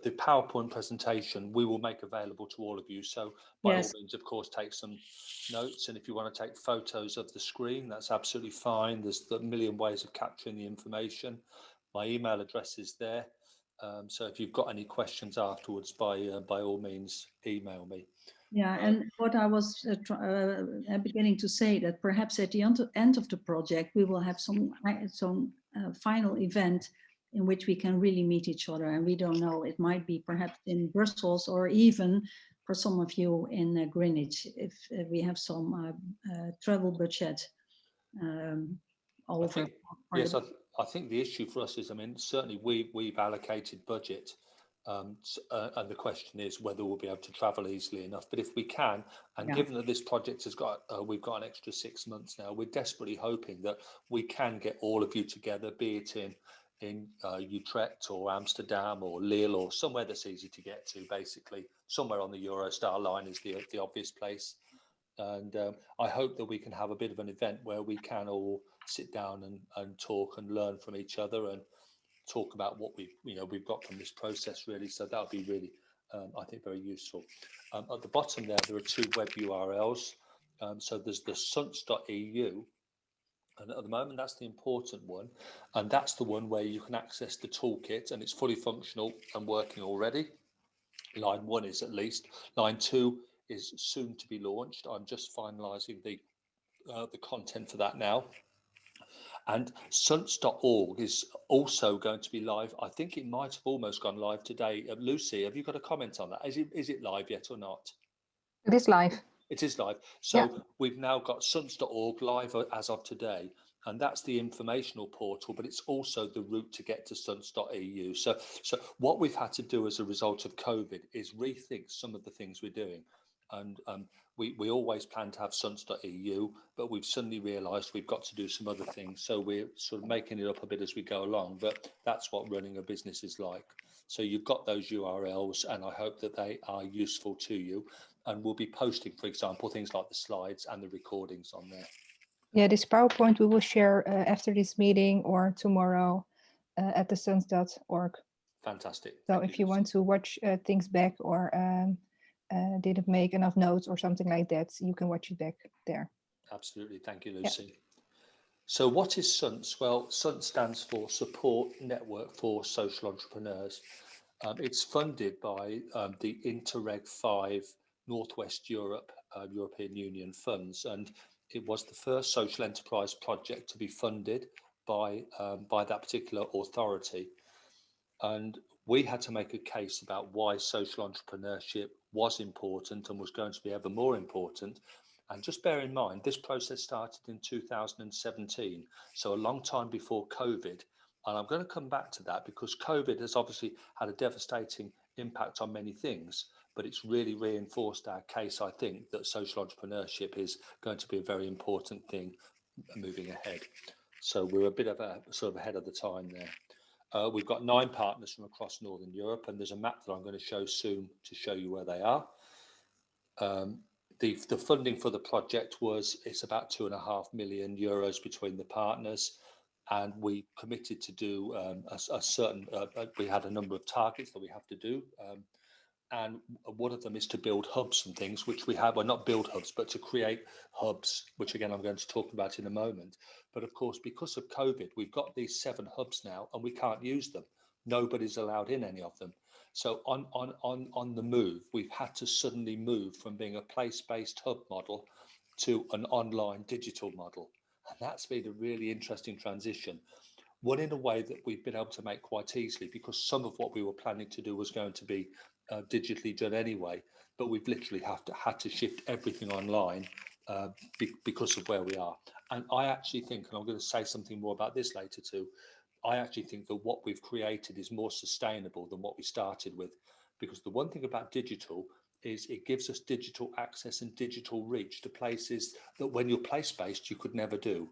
the PowerPoint presentation we will make available to all of you. So by all means, of course, take some notes. And if you want to take photos of the screen, that's absolutely fine. There's a million ways of capturing the information. My email address is there. So if you've got any questions afterwards, by all means, email me. Yeah, and what I was beginning to say, that perhaps at the end of the project, we will have some final event in which we can really meet each other. And we don't know, it might be perhaps in Brussels, or even for some of you in Greenwich, if we have some travel budget over. I think the issue for us is, I mean, certainly we've allocated budget. And the question is whether we'll be able to travel easily enough. But if we can, and given that this project has got, we've got an extra 6 months now, we're desperately hoping that we can get all of you together, be it in Utrecht or Amsterdam or Lille or somewhere that's easy to get to, basically. Somewhere on the Eurostar line is the obvious place. And I hope that we can have a bit of an event where we can all sit down and talk and learn from each other and talk about what we've got from this process, really. So that would be really, I think, very useful. At the bottom there are two web URLs. So there's the sunse.eu, and at the moment that's the important one, and that's the one where you can access the toolkit, and it's fully functional and working already. Line 1 is, at least. Line 2 is soon to be launched. I'm just finalising the content for that now. And sunse.org is also going to be live. I think it might have almost gone live today. Lucy, have you got a comment on that? Is it live yet or not? It is live. It is live. So we've now got sunse.org live as of today. And that's the informational portal, but it's also the route to get to sunse.eu. So what we've had to do as a result of COVID is rethink some of the things we're doing. And we always planned to have sunse.eu, but we've suddenly realised we've got to do some other things. So we're sort of making it up a bit as we go along, but that's what running a business is like. So you've got those URLs, and I hope that they are useful to you. And we'll be posting, for example, things like the slides and the recordings on there. Yeah, this PowerPoint we will share after this meeting or tomorrow at the sunse.org. Fantastic. So if you want to watch things back or didn't make enough notes or something like that, you can watch it back there. Absolutely. Thank you, Lucy. Yeah. So what is Sunse? Well, Sunse stands for Support Network for Social Entrepreneurs. It's funded by the Interreg 5 Northwest Europe European Union funds, and it was the first social enterprise project to be funded by that particular authority. And we had to make a case about why social entrepreneurship was important and was going to be ever more important. And just bear in mind, this process started in 2017, so a long time before COVID. And I'm going to come back to that because COVID has obviously had a devastating impact on many things, but it's really reinforced our case, I think, that social entrepreneurship is going to be a very important thing moving ahead. So we're a bit of a sort of ahead of the time there. We've got 9 partners from across Northern Europe, and there's a map that I'm going to show soon to show you where they are. The funding for the project it's about €2.5 million between the partners, and we committed to do a certain, we had a number of targets that we have to do, and one of them is to build hubs and things, which we have, well, not build hubs, but to create hubs, which again I'm going to talk about in a moment. But of course, because of COVID, we've got these 7 hubs now and we can't use them. Nobody's allowed in any of them. So on the move, we've had to suddenly move from being a place-based hub model to an online digital model. And that's been a really interesting transition. One in a way that we've been able to make quite easily, because some of what we were planning to do was going to be digitally done anyway, but we've literally had to shift everything online because of where we are. And I actually think, and I'm going to say something more about this later too, I actually think that what we've created is more sustainable than what we started with, because the one thing about digital is it gives us digital access and digital reach to places that when you're place-based you could never do.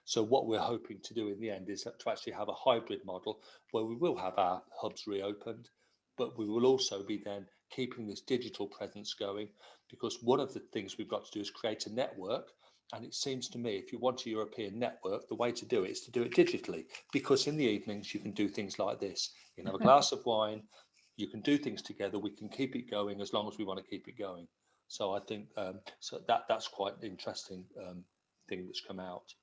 So what we're hoping to do in the end is to actually have a hybrid model where we will have our hubs reopened, but we will also be then keeping this digital presence going, because one of the things we've got to do is create a network. And it seems to me, if you want a European network, the way to do it is to do it digitally, because in the evenings you can do things like this. You can have a glass of wine, you can do things together. We can keep it going as long as we want to keep it going. So I think so that's quite an interesting thing that's come out.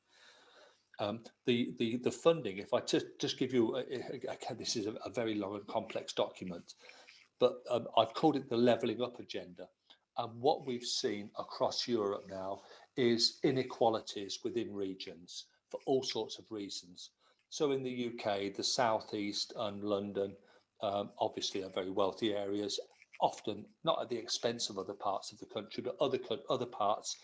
The funding, if I just give you, again, this is a very long and complex document, but I've called it the levelling up agenda. And what we've seen across Europe now is inequalities within regions for all sorts of reasons. So in the UK, the southeast and London obviously are very wealthy areas, often not at the expense of other parts of the country, but other parts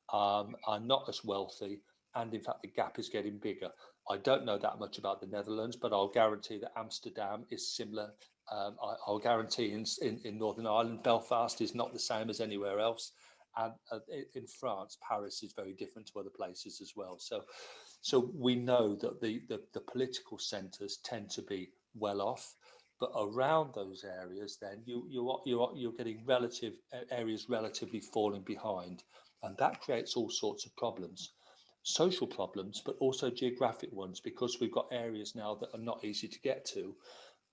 are not as wealthy, and in fact the gap is getting bigger. I don't know that much about the Netherlands, but I'll guarantee that Amsterdam is similar. I'll guarantee in Northern Ireland, Belfast is not the same as anywhere else. And in France, Paris is very different to other places as well. So we know that the political centres tend to be well off, but around those areas, then you're getting areas relatively falling behind, and that creates all sorts of problems. Social problems, but also geographic ones, because we've got areas now that are not easy to get to,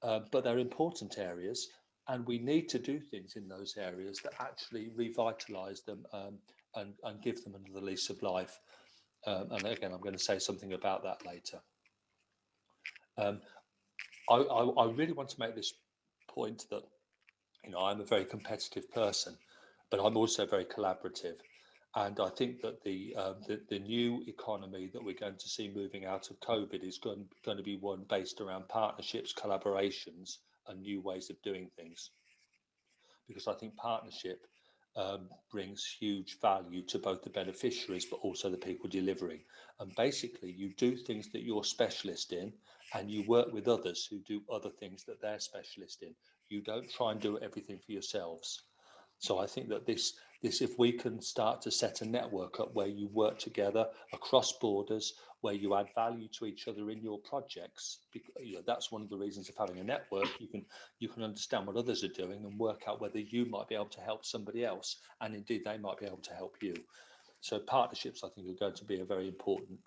but they're important areas, and we need to do things in those areas that actually revitalise them and give them another lease of life. And again, I'm going to say something about that later. I really want to make this point that, you know, I'm a very competitive person, but I'm also very collaborative. And I think that the new economy that we're going to see moving out of COVID is going to be one based around partnerships, collaborations, and new ways of doing things. Because I think partnership brings huge value to both the beneficiaries, but also the people delivering. And basically, you do things that you're specialist in, and you work with others who do other things that they're specialist in. You don't try and do everything for yourselves. So I think that this, if we can start to set a network up where you work together across borders, where you add value to each other in your projects, you know, that's one of the reasons of having a network. You can understand what others are doing and work out whether you might be able to help somebody else, and indeed they might be able to help you. So partnerships, I think, are going to be a very important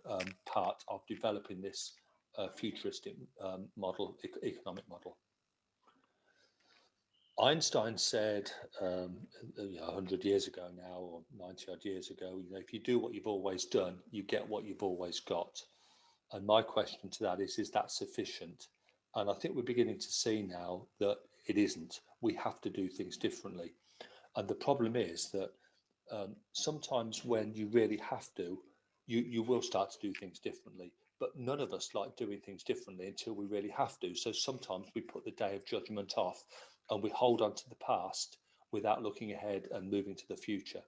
part of developing this futuristic economic model. Einstein said 100 years ago now, or 90 odd years ago, you know, if you do what you've always done, you get what you've always got. And my question to that is that sufficient? And I think we're beginning to see now that it isn't. We have to do things differently. And the problem is that sometimes when you really have to, you will start to do things differently. But none of us like doing things differently until we really have to. So sometimes we put the day of judgment off, and we hold on to the past without looking ahead and moving to the future.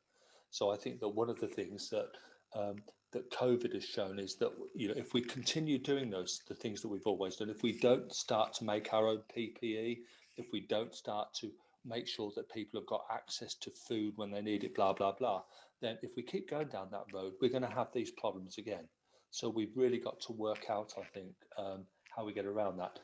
So I think that one of the things that that COVID has shown is that, you know, if we continue doing the things that we've always done, if we don't start to make our own PPE, if we don't start to make sure that people have got access to food when they need it, blah, blah, blah, then if we keep going down that road, we're going to have these problems again. So we've really got to work out, I think, how we get around that.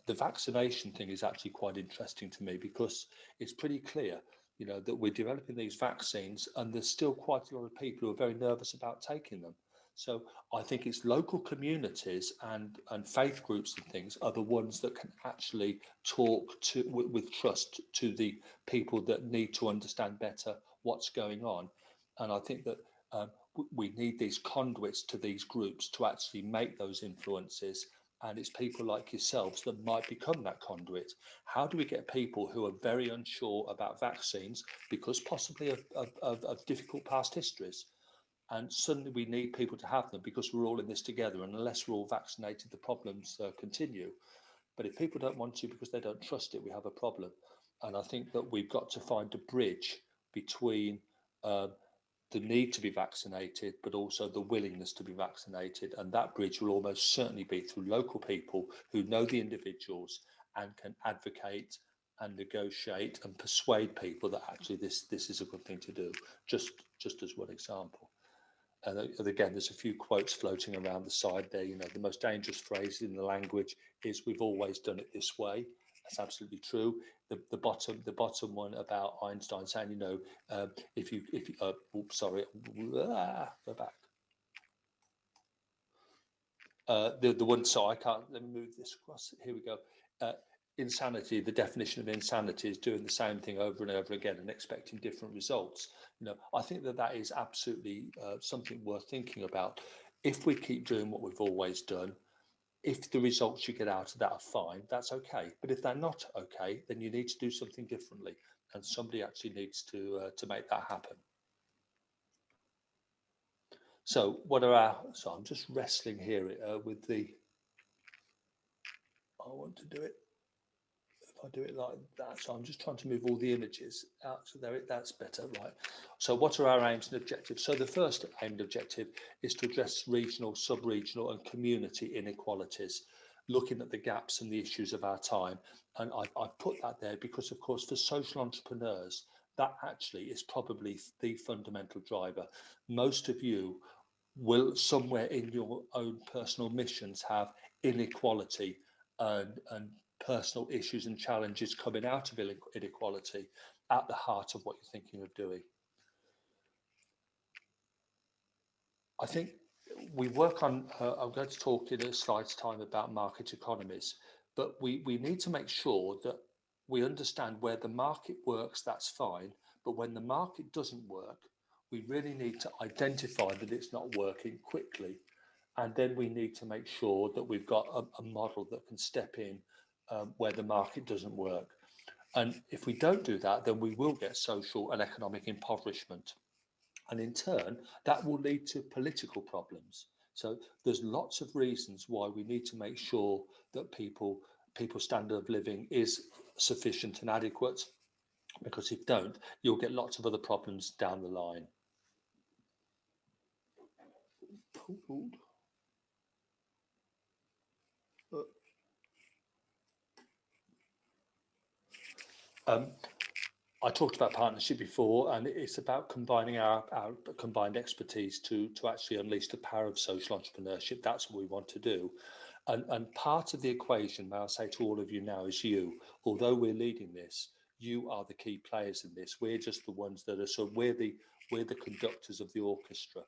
The vaccination thing is actually quite interesting to me, because it's pretty clear, you know, that we're developing these vaccines and there's still quite a lot of people who are very nervous about taking them. So I think it's local communities and faith groups and things are the ones that can actually talk with trust to the people that need to understand better what's going on. And I think that we need these conduits to these groups to actually make those influences. And it's people like yourselves that might become that conduit. How do we get people who are very unsure about vaccines because possibly of difficult past histories? And suddenly we need people to have them because we're all in this together. And unless we're all vaccinated, the problems continue. But if people don't want to because they don't trust it, we have a problem. And I think that we've got to find a bridge between the need to be vaccinated, but also the willingness to be vaccinated. And that bridge will almost certainly be through local people who know the individuals and can advocate and negotiate and persuade people that actually this is a good thing to do, just as one example. And again, there's a few quotes floating around the side there. You know, the most dangerous phrase in the language is "we've always done it this way." That's absolutely true. The bottom one about Einstein saying, you know, if you oops, sorry, go back. The one, so I can't, let me move this across. Here we go. insanity, the definition of insanity is doing the same thing over and over again and expecting different results. You know, I think that that is absolutely something worth thinking about. If we keep doing what we've always done, if the results you get out of that are fine, that's okay. But if they're not okay, then you need to do something differently, and somebody actually needs to make that happen. So what are our? So I'm just wrestling here with the. I want to do it. If I do it like that, so I'm just trying to move all the images out. So there, that's better, right? So what are our aims and objectives? So the first aim and objective is to address regional, sub-regional and community inequalities, looking at the gaps and the issues of our time. And I put that there because, of course, for social entrepreneurs, that actually is probably the fundamental driver. Most of you will somewhere in your own personal missions have inequality and personal issues and challenges coming out of inequality at the heart of what you're thinking of doing. I think we work on, I'm going to talk in a slide's time about market economies, but we need to make sure that we understand where the market works, that's fine, but when the market doesn't work, we really need to identify that it's not working quickly. And then we need to make sure that we've got a model that can step in where the market doesn't work. And if we don't do that, then we will get social and economic impoverishment. And in turn, that will lead to political problems. So there's lots of reasons why we need to make sure that people's standard of living is sufficient and adequate, because if don't, you'll get lots of other problems down the line. I talked about partnership before, and it's about combining our combined expertise to actually unleash the power of social entrepreneurship. That's what we want to do. And part of the equation, may I say to all of you now, is you. Although we're leading this, you are the key players in this. We're just the ones that are, so we're the conductors of the orchestra.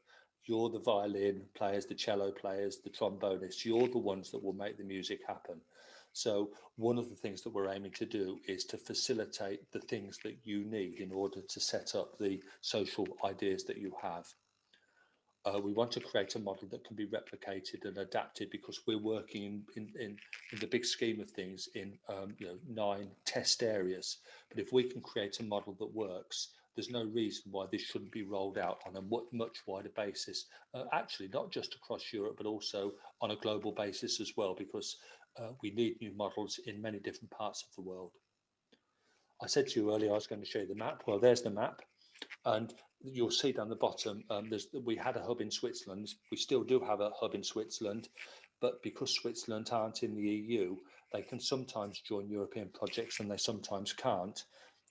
You're the violin players, the cello players, the trombonists. You're the ones that will make the music happen. So one of the things that we're aiming to do is to facilitate the things that you need in order to set up the social ideas that you have. We want to create a model that can be replicated and adapted, because we're working in the big scheme of things in 9 test areas. But if we can create a model that works, there's no reason why this shouldn't be rolled out on a much wider basis. Actually, not just across Europe, but also on a global basis as well, because we need new models in many different parts of the world. I said to you earlier I was going to show you the map. Well, there's the map. And you'll see down the bottom, we had a hub in Switzerland. We still do have a hub in Switzerland, but because Switzerland aren't in the EU, they can sometimes join European projects and they sometimes can't.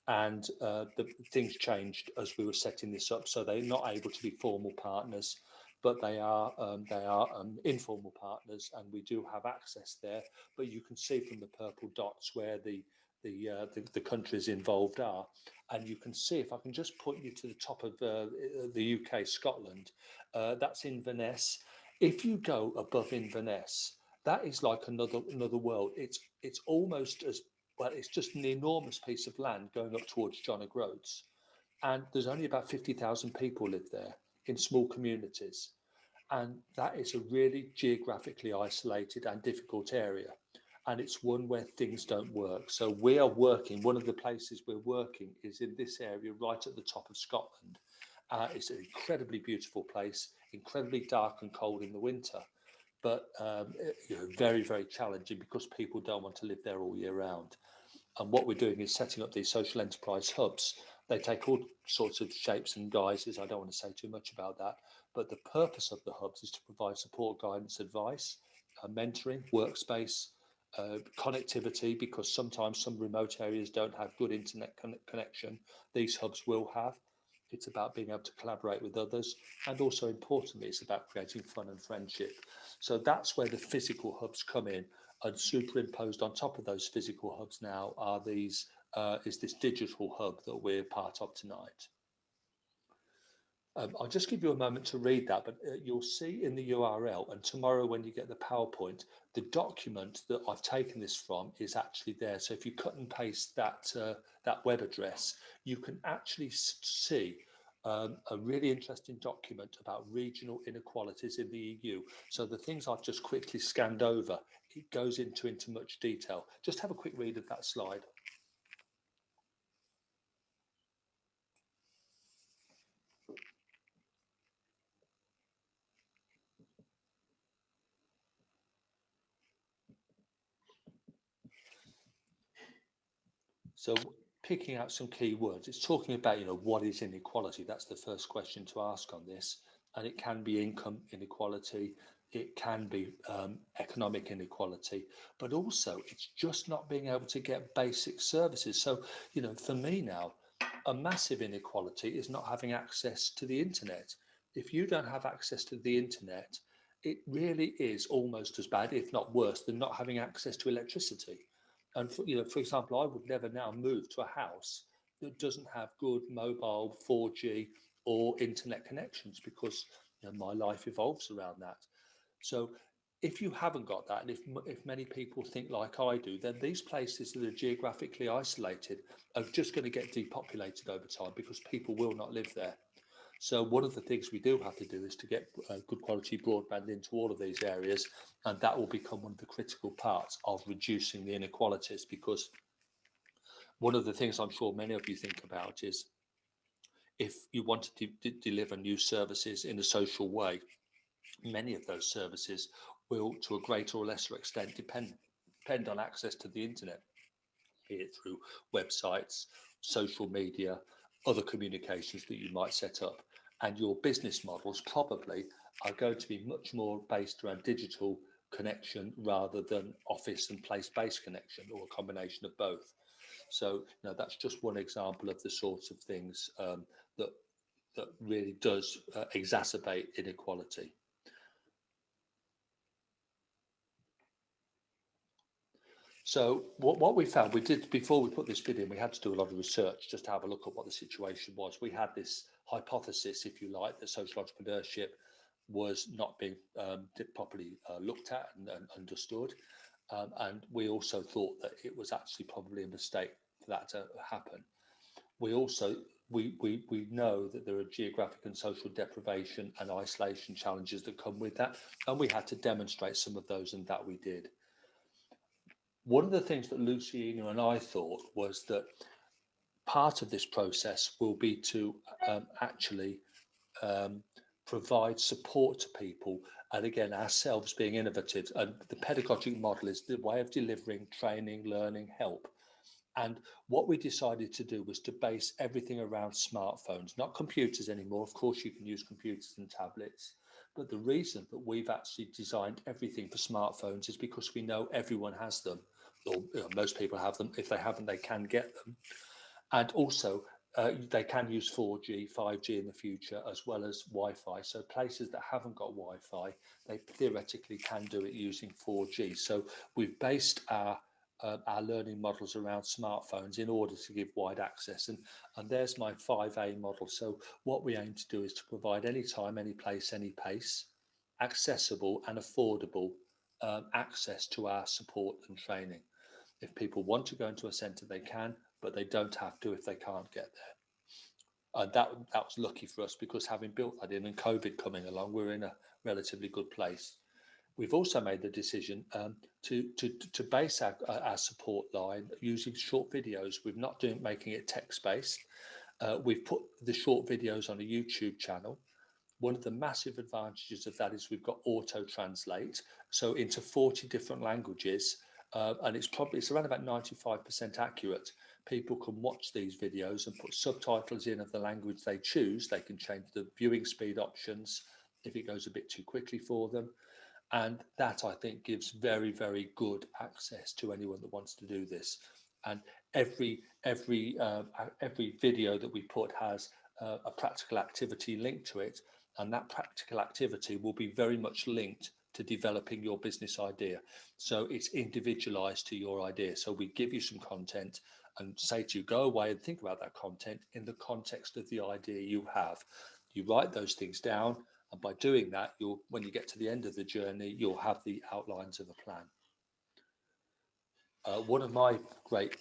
And the things changed as we were setting this up, so they're not able to be formal partners, but they are informal partners, and we do have access there. But you can see from the purple dots where the countries involved are, and you can see, if I can just point you to the top of the UK, Scotland, that's Inverness. If you go above Inverness, that is like another world. It's almost as well. It's just an enormous piece of land going up towards John O'Groats, and there's only about 50,000 people live there in small communities, and that is a really geographically isolated and difficult area. And it's one where things don't work. So we are working, one of the places we're working is in this area right at the top of Scotland. It's an incredibly beautiful place, incredibly dark and cold in the winter, but very, very challenging because people don't want to live there all year round. And what we're doing is setting up these social enterprise hubs. They take all sorts of shapes and guises. I don't want to say too much about that, but the purpose of the hubs is to provide support, guidance, advice, mentoring, workspace, connectivity, because sometimes some remote areas don't have good internet connection. These hubs will have. It's about being able to collaborate with others, and also importantly, it's about creating fun and friendship. So that's where the physical hubs come in, and superimposed on top of those physical hubs now are these is this digital hub that we're part of tonight. I'll just give you a moment to read that, but you'll see in the URL, and tomorrow when you get the PowerPoint, the document that I've taken this from is actually there. So if you cut and paste that web address, you can actually see a really interesting document about regional inequalities in the EU. So the things I've just quickly scanned over, it goes into much detail. Just have a quick read of that slide. So picking out some key words, it's talking about, what is inequality? That's the first question to ask on this. And it can be income inequality, it can be economic inequality, but also it's just not being able to get basic services. So, for me now, a massive inequality is not having access to the internet. If you don't have access to the internet, it really is almost as bad, if not worse, than not having access to electricity. And for example, I would never now move to a house that doesn't have good mobile 4G or internet connections, because my life evolves around that. So if you haven't got that, and if many people think like I do, then these places that are geographically isolated are just going to get depopulated over time, because people will not live there. So one of the things we do have to do is to get good quality broadband into all of these areas, and that will become one of the critical parts of reducing the inequalities, because one of the things I'm sure many of you think about is, if you want to deliver new services in a social way, many of those services will, to a greater or lesser extent, depend on access to the internet, be it through websites, social media, other communications that you might set up. And your business models probably are going to be much more based around digital connection rather than office and place-based connection, or a combination of both. So that's just one example of the sorts of things that really does exacerbate inequality. So what we found, we did before we put this video in, we had to do a lot of research just to have a look at what the situation was. We had this hypothesis, if you like, that social entrepreneurship was not being properly looked at and understood. And we also thought that it was actually probably a mistake for that to happen. We also, we know that there are geographic and social deprivation and isolation challenges that come with that. And we had to demonstrate some of those, and that we did. One of the things that Luciana and I thought was that part of this process will be to actually provide support to people, and again, ourselves being innovative. And the pedagogic model is the way of delivering training, learning, help. And what we decided to do was to base everything around smartphones, not computers anymore. Of course, you can use computers and tablets. But the reason that we've actually designed everything for smartphones is because we know everyone has them, or most people have them. If they haven't, they can get them. And also, they can use 4G, 5G in the future, as well as Wi-Fi. So places that haven't got Wi-Fi, they theoretically can do it using 4G. So we've based our learning models around smartphones in order to give wide access. And there's my 5A model. So what we aim to do is to provide anytime, any place, any pace, accessible and affordable access to our support and training. If people want to go into a centre, they can, but they don't have to if they can't get there. And that was lucky for us, because having built that in and COVID coming along, we're in a relatively good place. We've also made the decision to base our support line using short videos. We're not making it text-based. We've put the short videos on a YouTube channel. One of the massive advantages of that is we've got auto translate, so into 40 different languages, and it's around about 95% accurate. People can watch these videos and put subtitles in of the language they choose. They can change the viewing speed options if it goes a bit too quickly for them. And that, I think, gives very, very good access to anyone that wants to do this. And every video that we put has a practical activity linked to it, and that practical activity will be very much linked to developing your business idea. So it's individualized to your idea. So we give you some content and say to you, go away and think about that content in the context of the idea you have. You write those things down, and by doing that, when you get to the end of the journey, you'll have the outlines of a plan. One of my great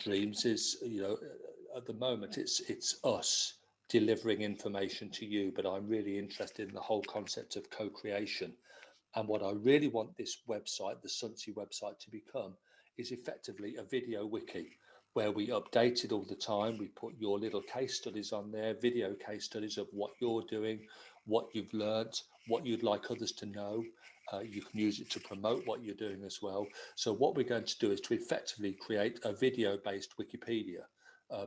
dreams is, at the moment, it's us delivering information to you, but I'm really interested in the whole concept of co-creation. And what I really want this website, the Sunse website, to become is effectively a video wiki where we update it all the time. We put your little case studies on there, video case studies of what you're doing, what you've learned, what you'd like others to know. You can use it to promote what you're doing as well. So what we're going to do is to effectively create a video-based Wikipedia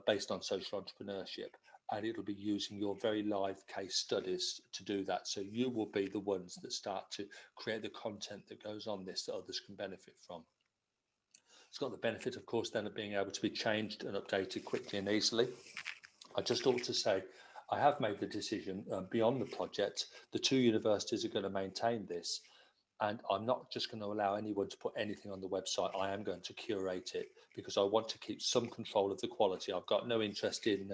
based on social entrepreneurship. And it'll be using your very live case studies to do that. So you will be the ones that start to create the content that goes on this that others can benefit from. It's got the benefit, of course, then of being able to be changed and updated quickly and easily. I just ought to say, I have made the decision beyond the project, the two universities are going to maintain this. And I'm not just going to allow anyone to put anything on the website. I am going to curate it because I want to keep some control of the quality. I've got no interest in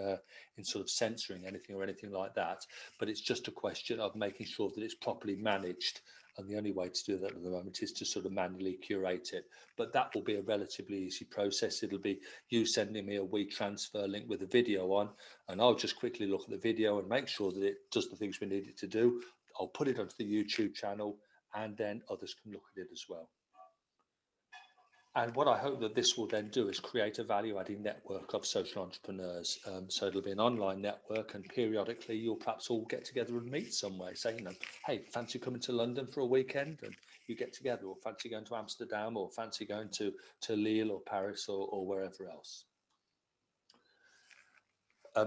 sort of censoring anything or anything like that. But it's just a question of making sure that it's properly managed. And the only way to do that at the moment is to sort of manually curate it. But that will be a relatively easy process. It'll be you sending me a WeTransfer link with a video on, and I'll just quickly look at the video and make sure that it does the things we need it to do. I'll put it onto the YouTube channel, and then others can look at it as well. And what I hope that this will then do is create a value-adding network of social entrepreneurs. So it'll be an online network, and periodically you'll perhaps all get together and meet somewhere. Say, hey, fancy coming to London for a weekend? And you get together, or fancy going to Amsterdam, or fancy going to Lille or Paris or wherever else.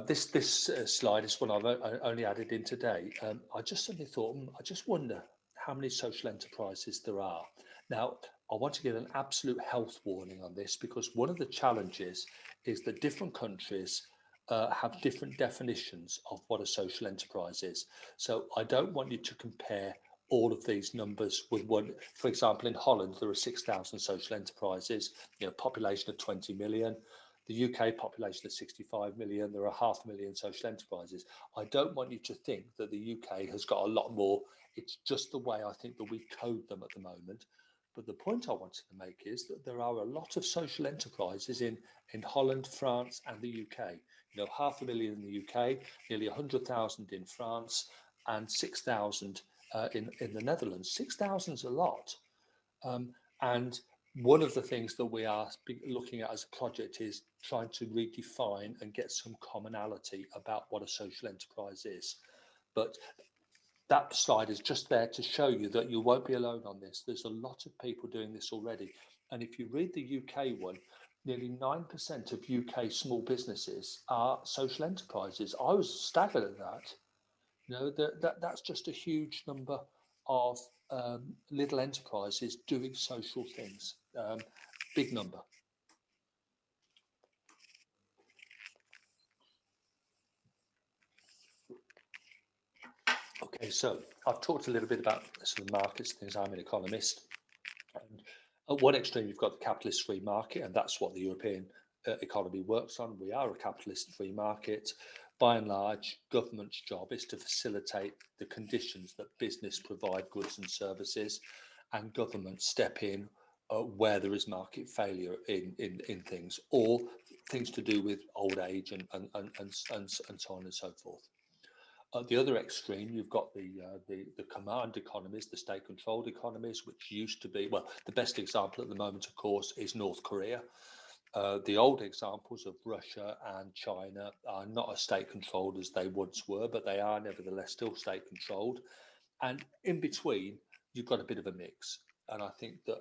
This slide is one I've only added in today. I just suddenly thought, I just wonder how many social enterprises there are. Now, I want to give an absolute health warning on this, because one of the challenges is that different countries have different definitions of what a social enterprise is. So I don't want you to compare all of these numbers with one. For example, in Holland, there are 6,000 social enterprises, population of 20 million. The UK population of 65 million, there are 500,000 social enterprises. I don't want you to think that the UK has got a lot more. It's just the way I think that we code them at the moment. But the point I wanted to make is that there are a lot of social enterprises in Holland, France, and the UK. 500,000 in the UK, nearly 100,000 in France, and 6,000 in the Netherlands. 6,000 is a lot. And one of the things that we are looking at as a project is trying to redefine and get some commonality about what a social enterprise is. But that slide is just there to show you that you won't be alone on this. There's a lot of people doing this already. And if you read the UK one, nearly 9% of UK small businesses are social enterprises. I was staggered at that. That's just a huge number of little enterprises doing social things. Big number. Okay, so I've talked a little bit about sort of markets, things. I'm an economist. And at one extreme, you've got the capitalist free market, and that's what the European economy works on. We are a capitalist free market. By and large, government's job is to facilitate the conditions that business provide goods and services, and government step in where there is market failure in things, or things to do with old age and so on and so forth. At the other extreme, you've got the command economies, the state-controlled economies, which used to be, well, the best example at the moment, of course, is North Korea. The old examples of Russia and China are not as state-controlled as they once were, but they are nevertheless still state-controlled. And in between, you've got a bit of a mix. And I think that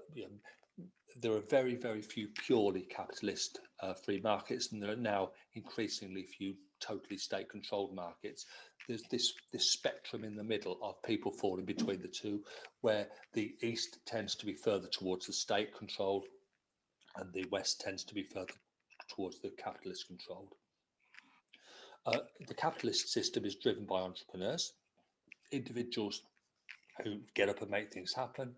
there are very, very few purely capitalist free markets, and there are now increasingly few totally state-controlled markets. There's this spectrum in the middle of people falling between the two, where the East tends to be further towards the state-controlled, and the West tends to be further towards the capitalist-controlled. The capitalist system is driven by entrepreneurs, individuals who get up and make things happen.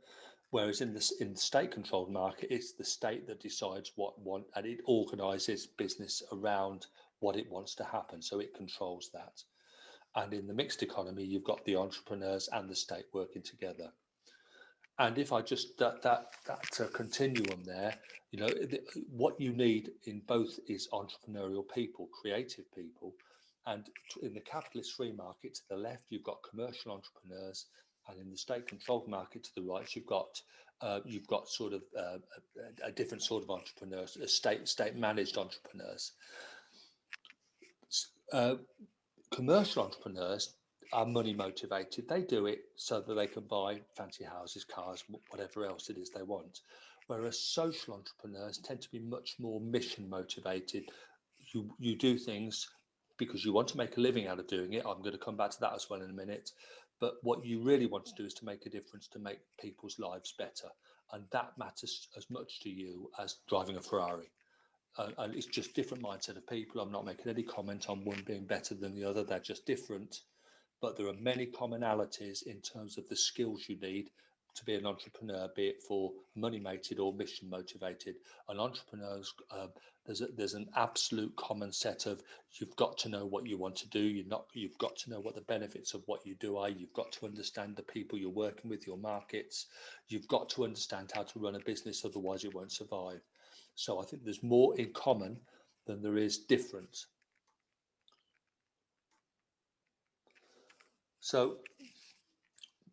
Whereas in the state-controlled market, it's the state that decides and it organises business around what it wants to happen. So it controls that. And in the mixed economy, you've got the entrepreneurs and the state working together. And if I just that continuum there, you know, what you need in both is entrepreneurial people, creative people, and in the capitalist free market to the left, you've got commercial entrepreneurs, and in the state-controlled market to the right, you've got sort of a different sort of entrepreneurs, state-managed entrepreneurs. Commercial entrepreneurs are money motivated. They do it so that they can buy fancy houses, cars, whatever else it is they want. Whereas social entrepreneurs tend to be much more mission motivated. You do things because you want to make a living out of doing it. I'm going to come back to that as well in a minute. But what you really want to do is to make a difference, to make people's lives better. And that matters as much to you as driving a Ferrari. And it's just different mindset of people. I'm not making any comment on one being better than the other. They're just different. But there are many commonalities in terms of the skills you need to be an entrepreneur, be it for money motivated or mission motivated. An entrepreneur's there's an absolute common set of, you've got to know what you want to do. You've got to know what the benefits of what you do are. You've got to understand the people you're working with, your markets. You've got to understand how to run a business, otherwise it won't survive. So I think there's more in common than there is difference. So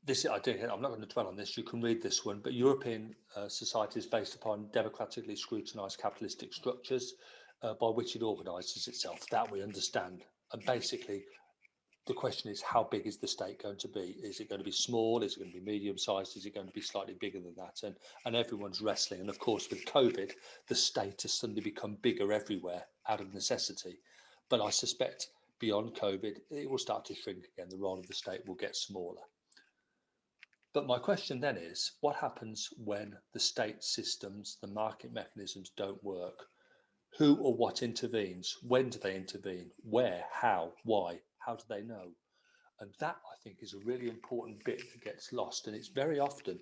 this, I'm not going to dwell on this, you can read this one, but European society is based upon democratically scrutinised capitalistic structures by which it organises itself. That we understand. And basically, the question is, how big is the state going to be? Is it going to be small? Is it going to be medium-sized? Is it going to be slightly bigger than that? And everyone's wrestling. And of course, with COVID, the state has suddenly become bigger everywhere out of necessity. But I suspect beyond COVID, it will start to shrink again. The role of the state will get smaller. But my question then is, what happens when the state systems, the market mechanisms don't work? Who or what intervenes? When do they intervene? Where? How? Why? How do they know? And that, I think, is a really important bit that gets lost. And it's very often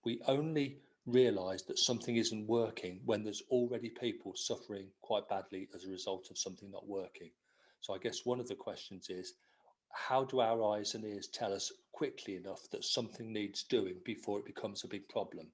we only realise that something isn't working when there's already people suffering quite badly as a result of something not working. So I guess one of the questions is, how do our eyes and ears tell us quickly enough that something needs doing before it becomes a big problem?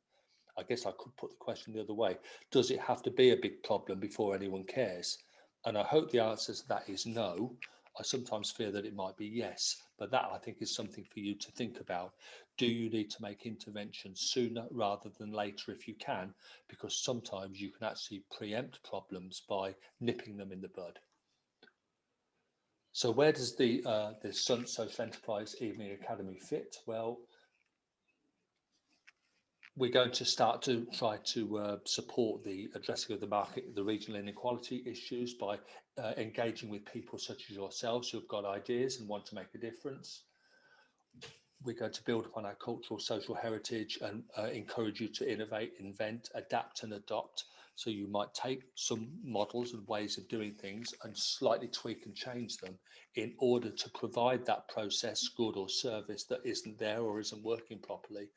I guess I could put the question the other way. Does it have to be a big problem before anyone cares? And I hope the answer to that is no. I sometimes fear that it might be yes, but that, I think, is something for you to think about. Do you need to make interventions sooner rather than later if you can? Because sometimes you can actually preempt problems by nipping them in the bud. So where does the Sunse Social Enterprise Evening Academy fit? Well, we're going to start to try to support the addressing of the market, the regional inequality issues by engaging with people such as yourselves who've got ideas and want to make a difference. We're going to build upon our cultural social heritage and encourage you to innovate, invent, adapt and adopt. So you might take some models and ways of doing things and slightly tweak and change them in order to provide that process, good or service that isn't there or isn't working properly.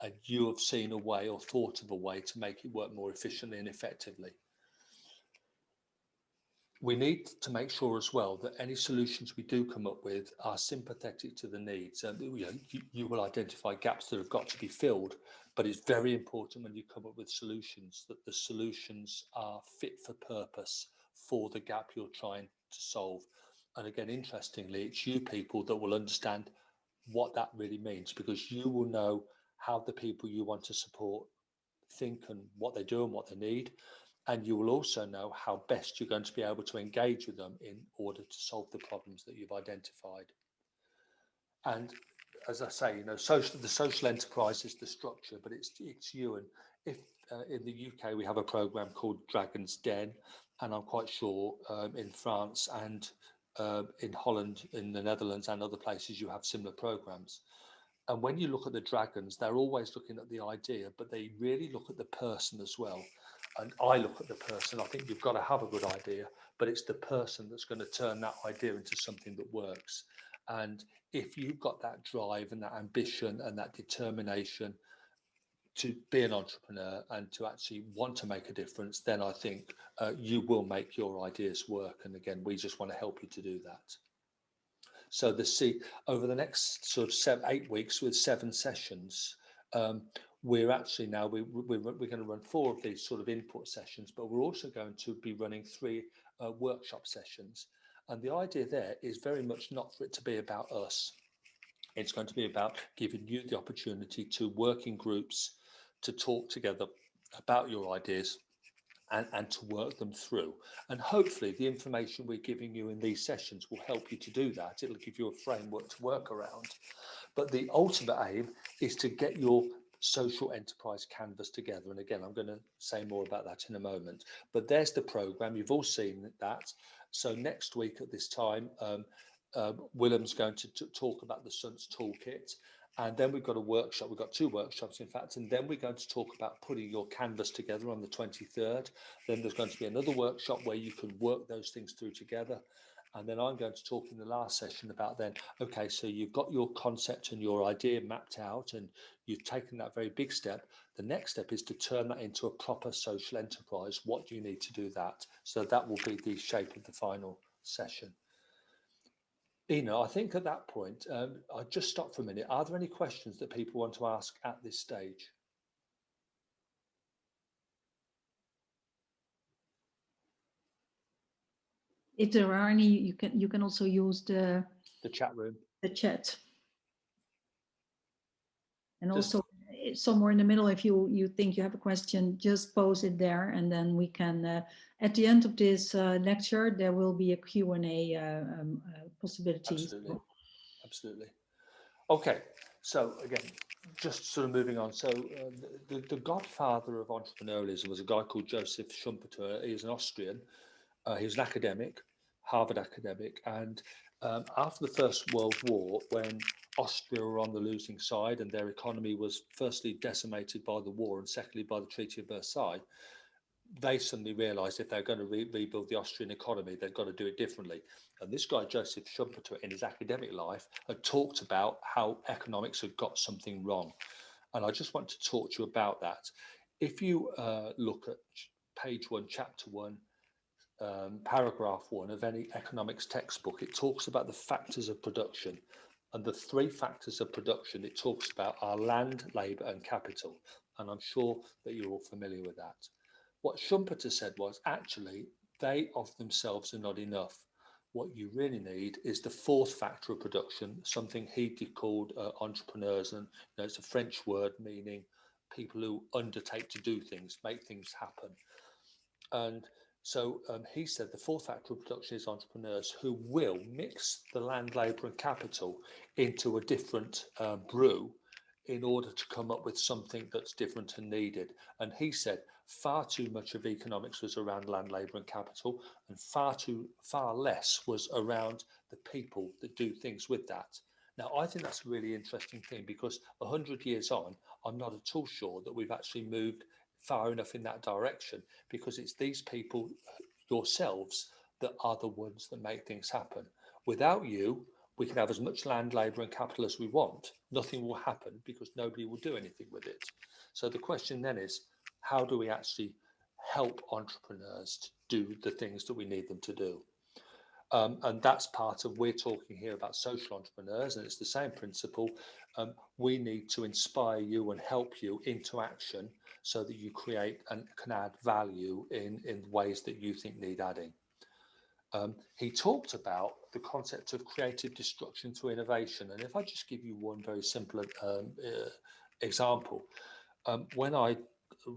And you have seen a way or thought of a way to make it work more efficiently and effectively. We need to make sure as well that any solutions we do come up with are sympathetic to the needs. And you will identify gaps that have got to be filled, but it's very important when you come up with solutions that the solutions are fit for purpose for the gap you're trying to solve. And again, interestingly, it's you people that will understand what that really means, because you will know how the people you want to support think and what they do and what they need. And you will also know how best you're going to be able to engage with them in order to solve the problems that you've identified. And as I say, the social enterprise is the structure, but it's you. And if in the UK we have a program called Dragon's Den, and I'm quite sure in France and in Holland, in the Netherlands and other places, you have similar programs. And when you look at the dragons, they're always looking at the idea, but they really look at the person as well. And I look at the person. I think you've got to have a good idea, but it's the person that's going to turn that idea into something that works. And if you've got that drive and that ambition and that determination to be an entrepreneur and to actually want to make a difference, then I think you will make your ideas work. And again, we just want to help you to do that. So over the next sort of 8 weeks with 7 sessions, we're actually now we're going to run 4 of these sort of input sessions, but we're also going to be running 3 workshop sessions. And the idea there is very much not for it to be about us. It's going to be about giving you the opportunity to work in groups, to talk together about your ideas, and to work them through. And hopefully the information we're giving you in these sessions will help you to do that. It'll give you a framework to work around. But the ultimate aim is to get your social enterprise canvas together. And again, I'm going to say more about that in a moment. But there's the program. You've all seen that. So next week at this time, Willem's going to talk about the Sunse Toolkit. And then we've got a workshop. We've got 2 workshops, in fact. And then we're going to talk about putting your canvas together on the 23rd. Then there's going to be another workshop where you can work those things through together. And then I'm going to talk in the last session about then, okay, so you've got your concept and your idea mapped out and you've taken that very big step. The next step is to turn that into a proper social enterprise. What do you need to do that? So that will be the shape of the final session. Ina, I think at that point, I'll just stop for a minute. Are there any questions that people want to ask at this stage? If there are any, you can also use the chat room, the chat, and also somewhere in the middle, if you think you have a question, just pose it there, and then we can. At the end of this lecture, there will be a Q&A possibility. Absolutely, absolutely. Okay, so again, just sort of moving on. So the godfather of entrepreneurialism was a guy called Joseph Schumpeter. He was an Austrian. He was an academic, Harvard academic, and after the First World War, when Austria were on the losing side and their economy was firstly decimated by the war and secondly by the Treaty of Versailles, they suddenly realised if they're going to rebuild the Austrian economy, they've got to do it differently. And this guy, Joseph Schumpeter, in his academic life, had talked about how economics had got something wrong. And I just want to talk to you about that. If you look at page 1, chapter 1, paragraph 1 of any economics textbook, it talks about the factors of production. And the 3 factors of production it talks about are land, labour and capital. And I'm sure that you're all familiar with that. What Schumpeter said was, actually, they of themselves are not enough. What you really need is the 4th factor of production, something he called entrepreneurs. And it's a French word meaning people who undertake to do things, make things happen. And so he said the 4th factor of production is entrepreneurs who will mix the land, labour and capital into a different brew in order to come up with something that's different and needed. And he said far too much of economics was around land, labour and capital, and far less was around the people that do things with that. Now, I think that's a really interesting thing because 100 years on, I'm not at all sure that we've actually moved far enough in that direction, because it's these people yourselves that are the ones that make things happen. Without you, we can have as much land, labour and capital as we want. Nothing will happen because nobody will do anything with it. So the question then is, how do we actually help entrepreneurs to do the things that we need them to do? And that's part of, we're talking here about social entrepreneurs, and it's the same principle. We need to inspire you and help you into action so that you create and can add value in ways that you think need adding. He talked about the concept of creative destruction through innovation. And if I just give you one very simple example, when I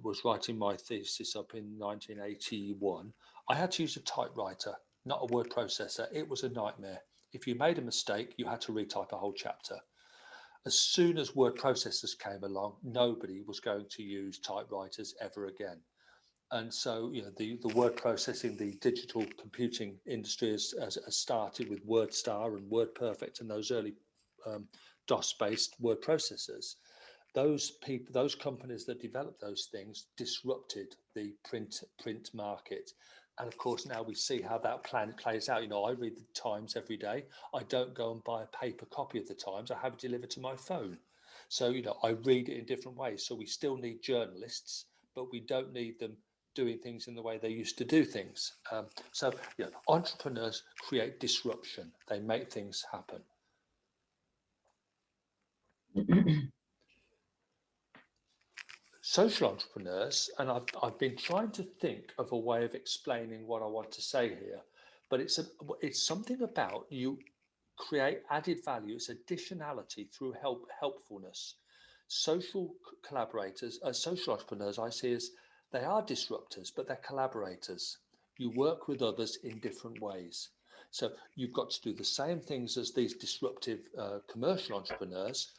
was writing my thesis up in 1981, I had to use a typewriter, not a word processor. It was a nightmare. If you made a mistake, you had to retype a whole chapter. As soon as word processors came along, nobody was going to use typewriters ever again. And so, the word processing, the digital computing industry has started with WordStar and WordPerfect and those early DOS-based word processors. Those companies that developed those things disrupted the print market. And of course, now we see how that plan plays out. I read the Times every day. I don't go and buy a paper copy of the Times. I have it delivered to my phone. So, I read it in different ways. So we still need journalists, but we don't need them doing things in the way they used to do things. So entrepreneurs create disruption. They make things happen. Social entrepreneurs, and I've been trying to think of a way of explaining what I want to say here, but it's something about you create added value. It's additionality through helpfulness. Social collaborators, social entrepreneurs, I see as they are disruptors, but they're collaborators. You work with others in different ways. So you've got to do the same things as these disruptive commercial entrepreneurs,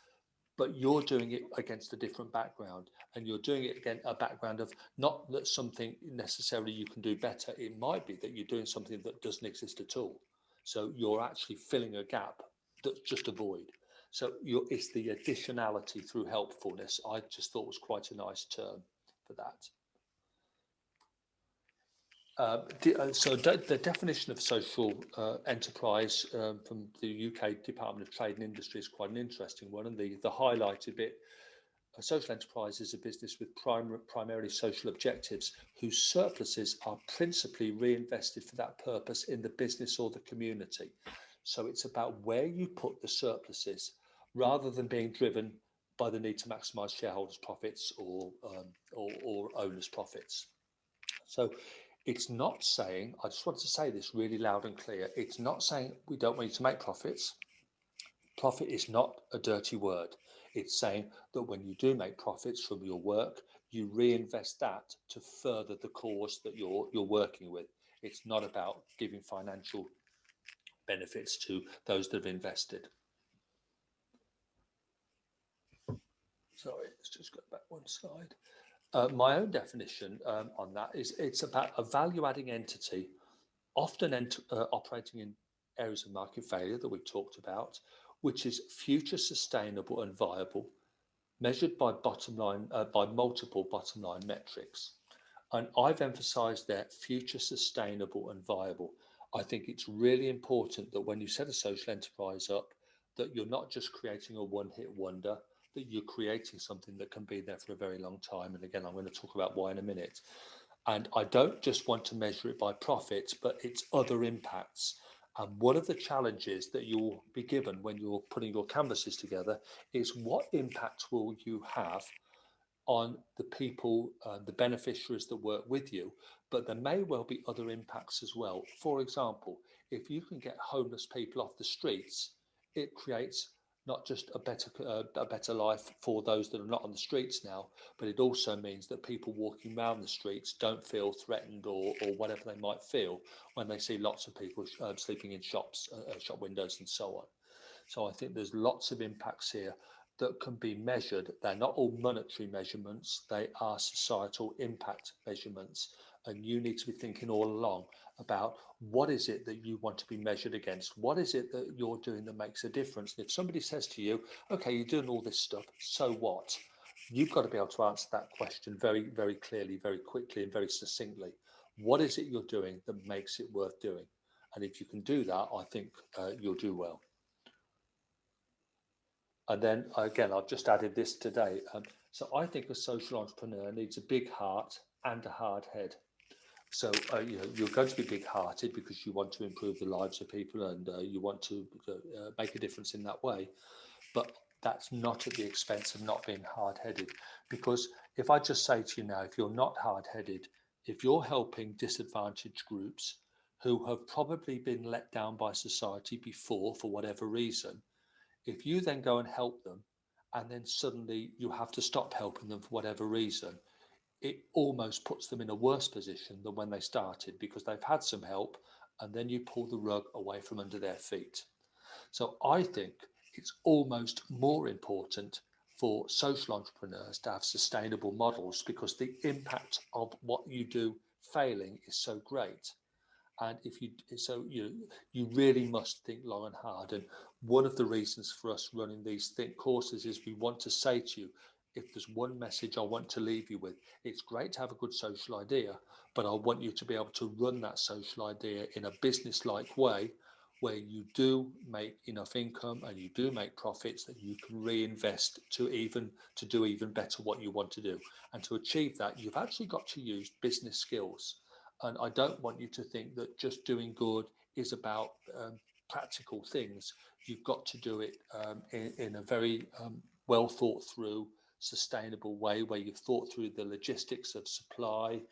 but you're doing it against a different background, and you're doing it against a background of not that something necessarily you can do better. It might be that you're doing something that doesn't exist at all. So you're actually filling a gap that's just a void. So it's the additionality through helpfulness. I just thought was quite a nice term for that. So the definition of social enterprise from the UK Department of Trade and Industry is quite an interesting one, and the highlighted bit: a social enterprise is a business with primarily social objectives whose surpluses are principally reinvested for that purpose in the business or the community. So it's about where you put the surpluses rather than being driven by the need to maximize shareholders' profits or owners' profits. So it's not saying, I just want to say this really loud and clear, it's not saying we don't want you to make profits. Profit is not a dirty word. It's saying that when you do make profits from your work, you reinvest that to further the cause that you're working with. It's not about giving financial benefits to those that have invested. Sorry, let's just go back one slide. My own definition on that is it's about a value-adding entity, often operating in areas of market failure that we talked about, which is future sustainable and viable, measured by multiple bottom line metrics. And I've emphasized that future sustainable and viable. I think it's really important that when you set a social enterprise up, that you're not just creating a one-hit wonder, that you're creating something that can be there for a very long time. And again, I'm going to talk about why in a minute. And I don't just want to measure it by profits, but its other impacts. And one of the challenges that you'll be given when you're putting your canvases together is what impact will you have on the people, the beneficiaries that work with you, but there may well be other impacts as well. For example, if you can get homeless people off the streets, it creates not just a better life for those that are not on the streets now, but it also means that people walking around the streets don't feel threatened or whatever they might feel when they see lots of people sleeping in shops, shop windows and so on. So I think there's lots of impacts here that can be measured. They're not all monetary measurements, they are societal impact measurements. And you need to be thinking all along about what is it that you want to be measured against? What is it that you're doing that makes a difference? And if somebody says to you, okay, you're doing all this stuff, so what? You've got to be able to answer that question very, very clearly, very quickly and very succinctly. What is it you're doing that makes it worth doing? And if you can do that, I think you'll do well. And then again, I've just added this today. So I think a social entrepreneur needs a big heart and a hard head. So you're going to be big-hearted because you want to improve the lives of people and you want to make a difference in that way. But that's not at the expense of not being hard-headed. Because if I just say to you now, if you're not hard-headed, if you're helping disadvantaged groups who have probably been let down by society before for whatever reason, if you then go and help them and then suddenly you have to stop helping them for whatever reason, it almost puts them in a worse position than when they started because they've had some help and then you pull the rug away from under their feet. So I think it's almost more important for social entrepreneurs to have sustainable models because the impact of what you do failing is so great. And you really must think long and hard. And one of the reasons for us running these think courses is we want to say to you, if there's one message I want to leave you with, it's great to have a good social idea, but I want you to be able to run that social idea in a business-like way where you do make enough income and you do make profits that you can reinvest to do even better what you want to do. And to achieve that, you've actually got to use business skills. And I don't want you to think that just doing good is about practical things. You've got to do it in a very well thought through, sustainable way, where you've thought through the logistics of supply,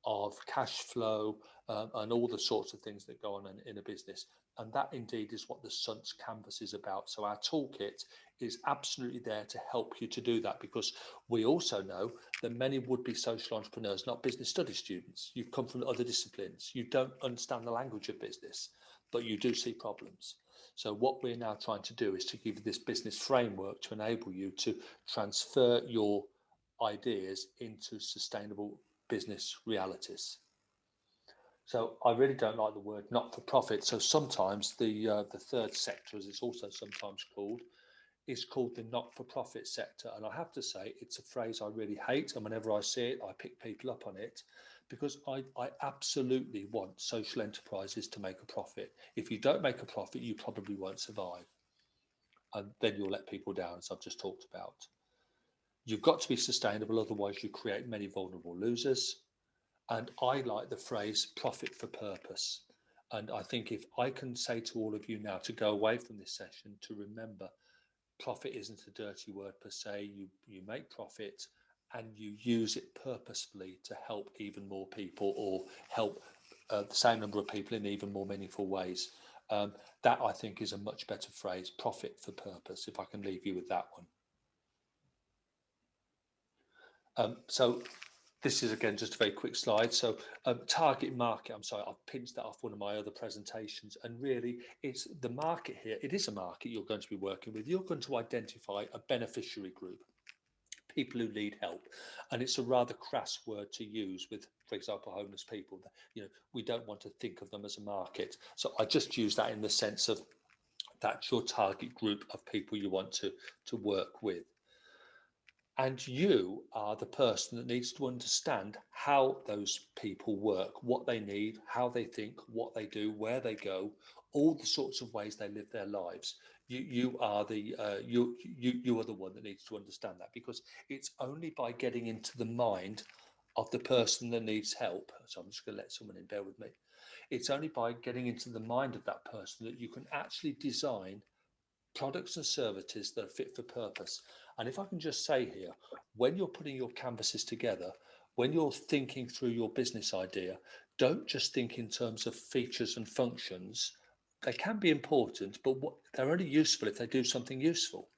of cash flow, and all the sorts of things that go on in a business. And that indeed is what the Sunse canvas is about. So our toolkit is absolutely there to help you to do that, because we also know that many would-be social entrepreneurs, not business studies students, you've come from other disciplines, you don't understand the language of business, but you do see problems. So what we're now trying to do is to give you this business framework to enable you to transfer your ideas into sustainable business realities. So I really don't like the word not-for-profit. So sometimes the third sector, as it's also sometimes called, is called the not-for-profit sector. And I have to say, it's a phrase I really hate. And whenever I see it, I pick people up on it, because I absolutely want social enterprises to make a profit. If you don't make a profit, you probably won't survive. And then you'll let people down, as I've just talked about. You've got to be sustainable, otherwise you create many vulnerable losers. And I like the phrase profit for purpose. And I think if I can say to all of you now to go away from this session to remember, profit isn't a dirty word per se. You make profit and you use it purposefully to help even more people, or help the same number of people in even more meaningful ways. That I think is a much better phrase, profit for purpose, if I can leave you with that one. So this is again just a very quick slide. So target market, I'm sorry, I've pinched that off one of my other presentations, and really it's the market here. It is a market you're going to be working with. You're going to identify a beneficiary group, people who need help. And it's a rather crass word to use with, for example, homeless people. We don't want to think of them as a market. So I just use that in the sense of that's your target group of people you want to work with. And you are the person that needs to understand how those people work, what they need, how they think, what they do, where they go, all the sorts of ways they live their lives. You are the one that needs to understand that, because it's only by getting into the mind of the person that needs help. So I'm just going to let someone in, bear with me. It's only by getting into the mind of that person that you can actually design products and services that are fit for purpose. And if I can just say here, when you're putting your canvases together, when you're thinking through your business idea, don't just think in terms of features and functions. They can be important, but they're only useful if they do something useful.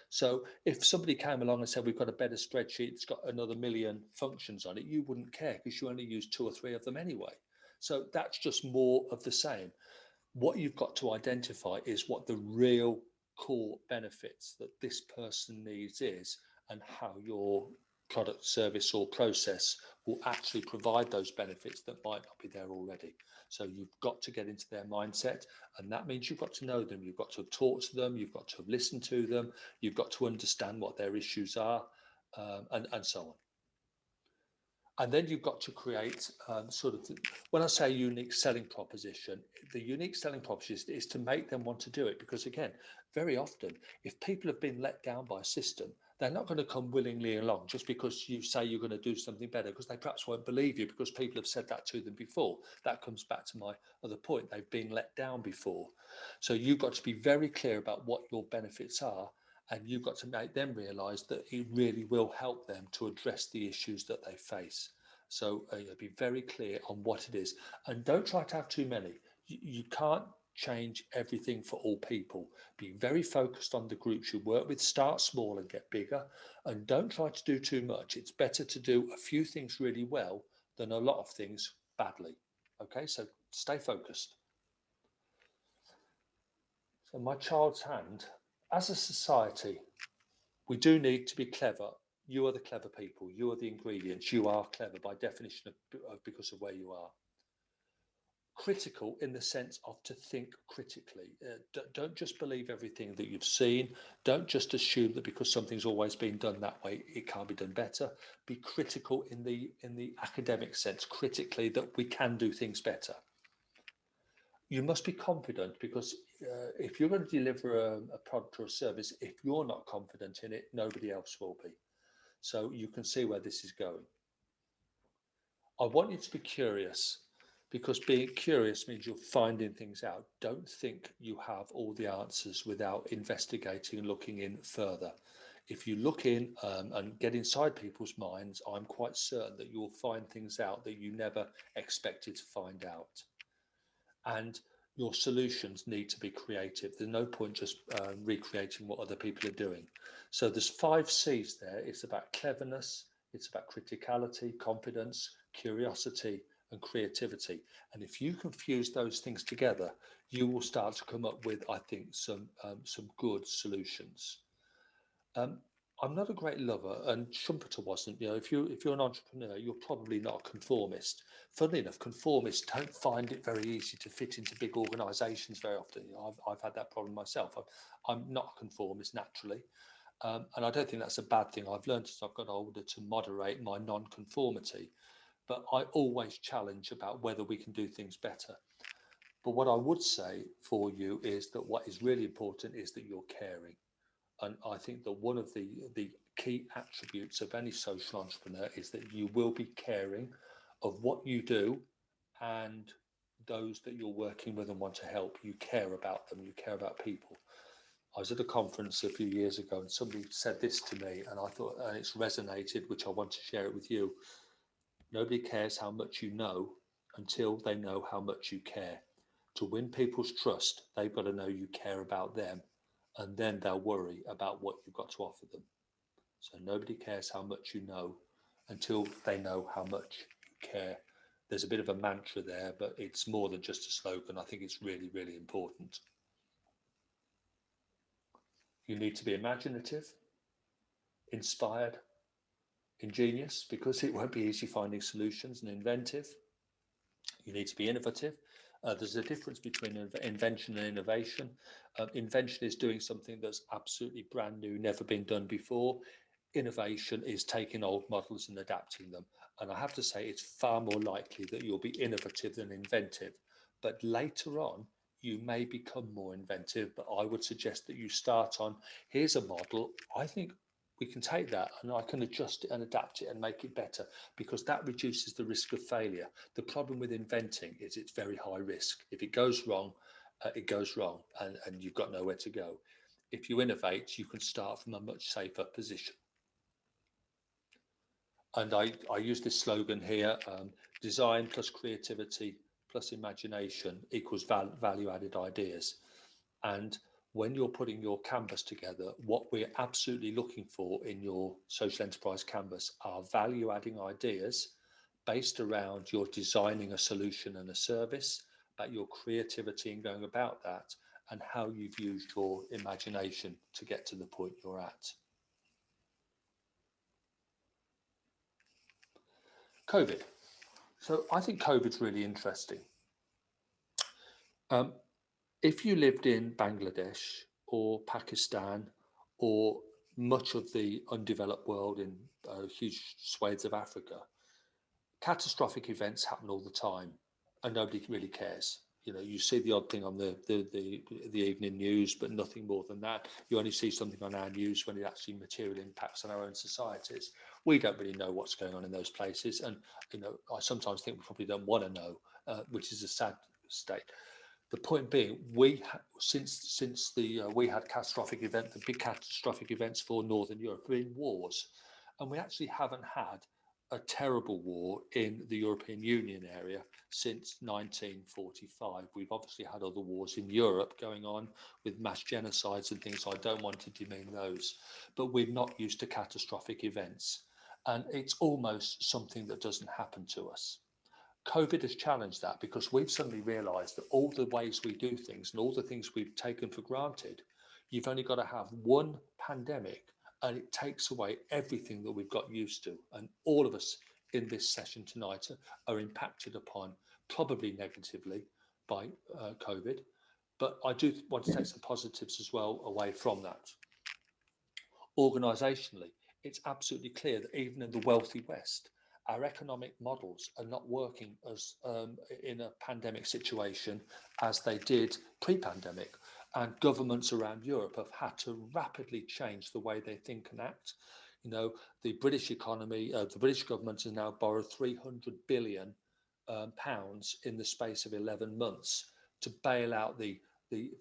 So if somebody came along and said, we've got a better spreadsheet, it's got another 1 million functions on it, you wouldn't care, because you only use 2 or 3 of them anyway. So that's just more of the same. What you've got to identify is what the real core benefits that this person needs is, and how your product, service or process will actually provide those benefits that might not be there already. So you've got to get into their mindset, and that means you've got to know them, you've got to have talked to them, you've got to have listened to them, you've got to understand what their issues are, and so on. And then you've got to create when I say unique selling proposition, the unique selling proposition is to make them want to do it. Because again, very often, if people have been let down by a system, they're not going to come willingly along just because you say you're going to do something better, because they perhaps won't believe you, because people have said that to them before. That comes back to my other point. They've been let down before. So you've got to be very clear about what your benefits are, and you've got to make them realise that it really will help them to address the issues that they face. So be very clear on what it is, and don't try to have too many. You can't change everything for all people. Be very focused on the groups you work with. Start small and get bigger, and don't try to do too much. It's better to do a few things really well than a lot of things badly. Okay, so stay focused. So my child's hand, as a society, we do need to be clever. You are the clever people. You are the ingredients. You are clever by definition because of where you are. Critical in the sense of to think critically. Don't just believe everything that you've seen. Don't just assume that because something's always been done that way, it can't be done better. Be critical in the academic sense, critically that we can do things better. you must be confident, because if you're going to deliver a product or a service, if you're not confident in it, nobody else will be. So you can see where this is going. I want you to be curious, because being curious means you're finding things out. Don't think you have all the answers without investigating and looking in further. If you look in and get inside people's minds, I'm quite certain that you'll find things out that you never expected to find out. And your solutions need to be creative. There's no point just recreating what other people are doing. So there's 5 C's there. It's about cleverness, it's about criticality, confidence, curiosity, and creativity. And if you can fuse those things together, you will start to come up with, I think, some good solutions. I'm not a great lover, and Schumpeter wasn't. You know, if you're an entrepreneur, you're probably not a conformist. Funnily enough, conformists don't find it very easy to fit into big organisations very often. You know, I've had that problem myself. I'm not a conformist naturally, and I don't think that's a bad thing. I've learned as I've got older to moderate my non-conformity, but I always challenge about whether we can do things better. But what I would say for you is that what is really important is that you're caring. And I think that one of the key attributes of any social entrepreneur is that you will be caring of what you do and those that you're working with and want to help. You care about them, you care about people. I was at a conference a few years ago and somebody said this to me, and I thought, and it's resonated, which I want to share it with you. Nobody cares how much you know until they know how much you care. To win people's trust, they've got to know you care about them, and then they'll worry about what you've got to offer them. So nobody cares how much you know until they know how much you care. There's a bit of a mantra there, but it's more than just a slogan. I think it's really, really important. You need to be imaginative, inspired, ingenious, because it won't be easy finding solutions, and inventive. You need to be innovative. There's a difference between invention and innovation. Invention is doing something that's absolutely brand new, never been done before. Innovation is taking old models and adapting them. And I have to say, it's far more likely that you'll be innovative than inventive. But later on, you may become more inventive, but I would suggest that you start on, here's a model. I think we can take that and I can adjust it and adapt it and make it better, because that reduces the risk of failure. The problem with inventing is it's very high risk. If it goes wrong, it goes wrong, and you've got nowhere to go. If you innovate, you can start from a much safer position. And I use this slogan here, design plus creativity plus imagination equals value-added ideas. And when you're putting your canvas together, what we're absolutely looking for in your social enterprise canvas are value-adding ideas based around your designing a solution and a service, about your creativity in going about that, and how you've used your imagination to get to the point you're at. COVID. So I think COVID's really interesting. If you lived in Bangladesh or Pakistan or much of the undeveloped world in huge swathes of Africa, catastrophic events happen all the time and nobody really cares. You know, you see the odd thing on the evening news, but nothing more than that. You only see something on our news when it actually materially impacts on our own societies. We don't really know what's going on in those places, and you know, I sometimes think we probably don't want to know, which is a sad state. The point being, since we had catastrophic event, the big catastrophic events for Northern Europe have been wars, and we actually haven't had a terrible war in the European Union area since 1945. We've obviously had other wars in Europe going on with mass genocides and things. So I don't want to demean those, but we're not used to catastrophic events, and it's almost something that doesn't happen to us. COVID has challenged that, because we've suddenly realized that all the ways we do things and all the things we've taken for granted, you've only got to have one pandemic and it takes away everything that we've got used to. And all of us in this session tonight are impacted upon, probably negatively, by COVID. But I do want to take some positives as well away from that. Organisationally, it's absolutely clear that even in the wealthy West, our economic models are not working as in a pandemic situation as they did pre-pandemic. And governments around Europe have had to rapidly change the way they think and act. You know, the British economy, the British government has now borrowed 300 billion pounds in the space of 11 months to bail out the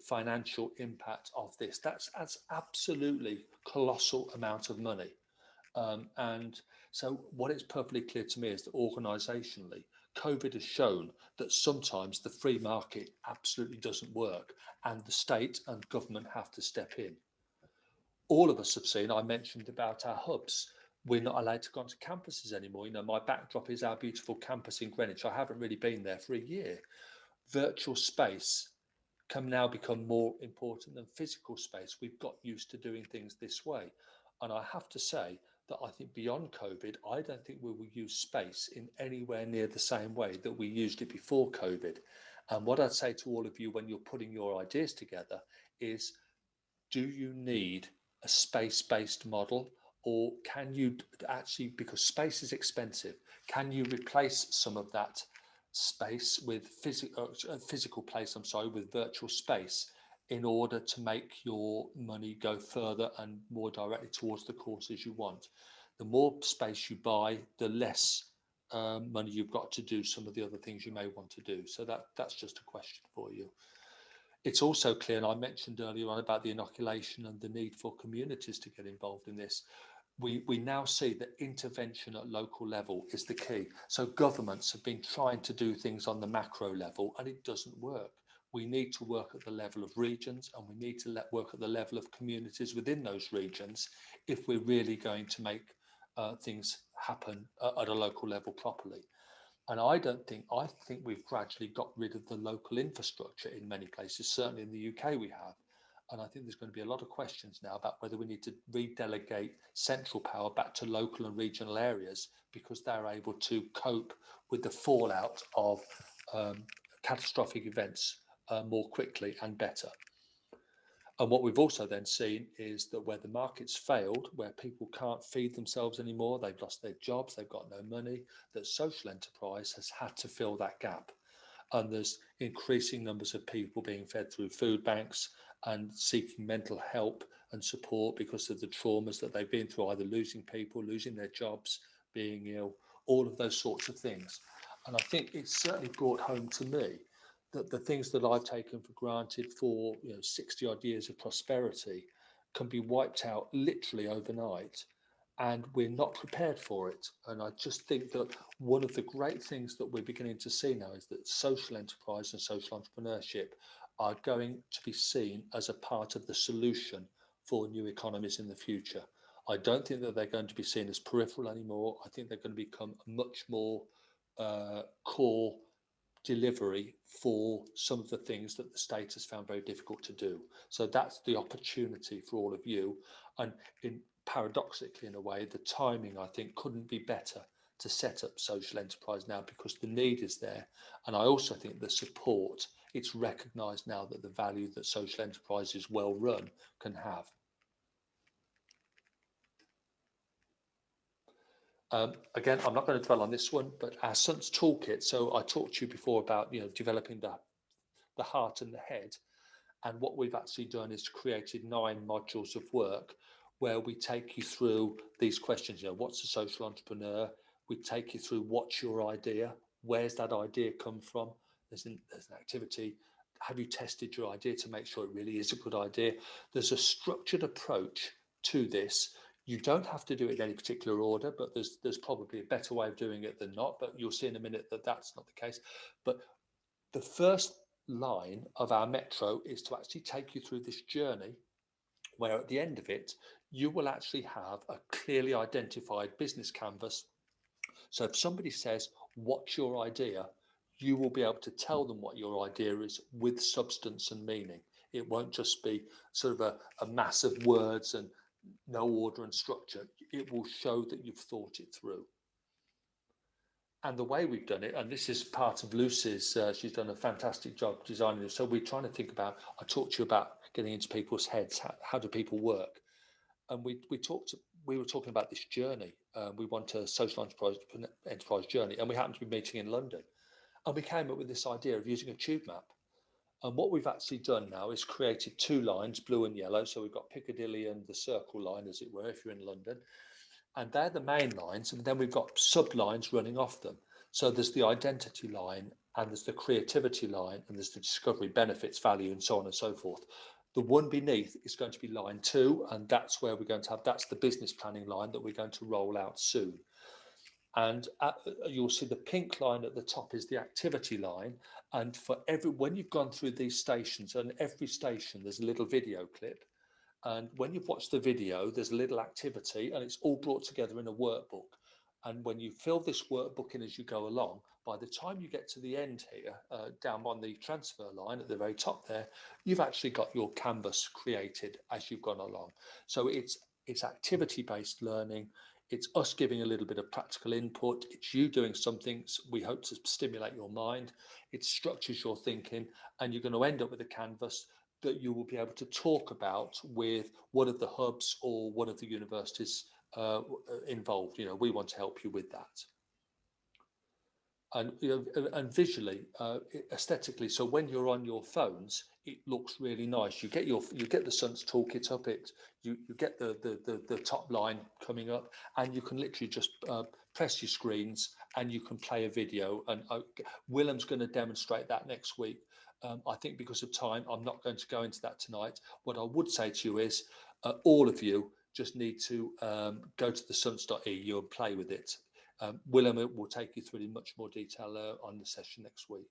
financial impact of this. That's absolutely colossal amount of money. And so what is perfectly clear to me is that organisationally, COVID has shown that sometimes the free market absolutely doesn't work and the state and government have to step in. All of us have seen, I mentioned about our hubs, we're not allowed to go onto campuses anymore. You know, my backdrop is our beautiful campus in Greenwich. I haven't really been there for a year. Virtual space can now become more important than physical space. We've got used to doing things this way. And I have to say that I think beyond COVID, I don't think we will use space in anywhere near the same way that we used it before COVID. And what I'd say to all of you when you're putting your ideas together is, do you need a space-based model, or can you actually, because space is expensive, can you replace some of that space with physical place, with virtual space, in order to make your money go further and more directly towards the courses you want? The more space you buy, the less money you've got to do some of the other things you may want to do. So that's just a question for you. It's also clear, and I mentioned earlier on about the inoculation and the need for communities to get involved in this. We now see that intervention at local level is the key. So governments have been trying to do things on the macro level and it doesn't work. We need to work at the level of regions, and we need to work at the level of communities within those regions if we're really going to make things happen at a local level properly. And I think we've gradually got rid of the local infrastructure in many places. Certainly in the UK we have. And I think there's going to be a lot of questions now about whether we need to redelegate central power back to local and regional areas, because they're able to cope with the fallout of catastrophic events more quickly and better. And what we've also then seen is that where the market's failed, where people can't feed themselves anymore, they've lost their jobs, they've got no money, that social enterprise has had to fill that gap. And there's increasing numbers of people being fed through food banks and seeking mental help and support because of the traumas that they've been through, either losing people, losing their jobs, being ill, all of those sorts of things. And I think it's certainly brought home to me that the things that I've taken for granted for 60 odd years of prosperity can be wiped out literally overnight, and we're not prepared for it. And I just think that one of the great things that we're beginning to see now is that social enterprise and social entrepreneurship are going to be seen as a part of the solution for new economies in the future. I don't think that they're going to be seen as peripheral anymore. I think they're going to become much more core delivery for some of the things that the state has found very difficult to do. So that's the opportunity for all of you. And paradoxically, in a way, the timing, I think, couldn't be better to set up social enterprise now, because the need is there. And I also think the support, it's recognised now that the value that social enterprises well run can have. Again, I'm not going to dwell on this one, but our Sunse Toolkit. So I talked to you before about developing the heart and the head, and what we've actually done is created 9 modules of work where we take you through these questions. What's a social entrepreneur? We take you through what's your idea, where's that idea come from? There's an activity. Have you tested your idea to make sure it really is a good idea? There's a structured approach to this. You don't have to do it in any particular order, but there's probably a better way of doing it than not, but you'll see in a minute that that's not the case. But the first line of our metro is to actually take you through this journey, where at the end of it, you will actually have a clearly identified business canvas. So if somebody says, what's your idea? You will be able to tell them what your idea is with substance and meaning. It won't just be sort of a mass of words and no order and structure. It will show that you've thought it through. And the way we've done it, and this is part of Lucy's, she's done a fantastic job designing this. So we're trying to think about, I talked to you about getting into people's heads. How do people work? And we were talking about this journey. we want a social enterprise journey, and we happen to be meeting in London. And we came up with this idea of using a tube map. And what we've actually done now is created 2 lines, blue and yellow. So we've got Piccadilly and the Circle line, as it were, if you're in London. And they're the main lines. And then we've got sub-lines running off them. So there's the identity line, and there's the creativity line, and there's the discovery, benefits, value, and so on and so forth. The one beneath is going to be line 2, and that's where we're going to have, that's the business planning line that we're going to roll out soon. And you'll see the pink line at the top is the activity line. And for when you've gone through these stations, and every station, there's a little video clip. And when you've watched the video, there's a little activity, and it's all brought together in a workbook. And when you fill this workbook in as you go along, by the time you get to the end here, down on the transfer line at the very top there, you've actually got your canvas created as you've gone along. So it's activity-based learning. It's us giving a little bit of practical input. It's you doing something we hope to stimulate your mind. It structures your thinking, and you're going to end up with a canvas that you will be able to talk about with one of the hubs or one of the universities involved. You know, we want to help you with that. And and visually, aesthetically. So when you're on your phones, it looks really nice. You get the Sunse Toolkit up. You get the top line coming up, and you can literally just press your screens, and you can play a video. And Willem's going to demonstrate that next week. I think because of time, I'm not going to go into that tonight. What I would say to you is, all of you just need to go to the sunse.eu and play with it. Willem will take you through in much more detail on the session next week.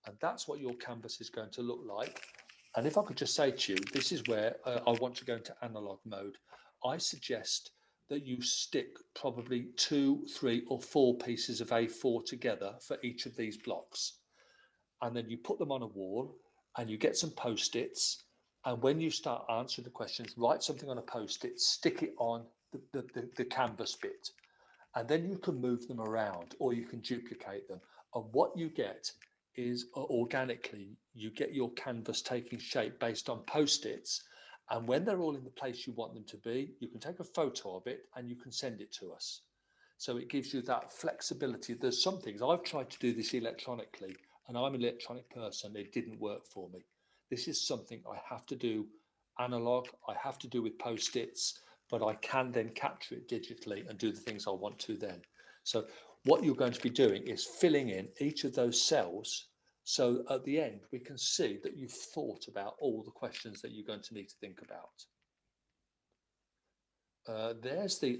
And that's what your canvas is going to look like. And if I could just say to you, this is where I want to go into analog mode. I suggest that you stick probably 2, 3, or 4 pieces of A4 together for each of these blocks. And then you put them on a wall, and you get some Post-its. And when you start answering the questions, write something on a Post-it, stick it on the canvas bit. And then you can move them around, or you can duplicate them. And what you get is organically, you get your canvas taking shape based on Post-its. And when they're all in the place you want them to be, you can take a photo of it and you can send it to us. So it gives you that flexibility. There's some things, I've tried to do this electronically, and I'm an electronic person. It didn't work for me. This is something I have to do analog. I have to do with Post-its, but I can then capture it digitally and do the things I want to then. So what you're going to be doing is filling in each of those cells. So at the end, we can see that you've thought about all the questions that you're going to need to think about.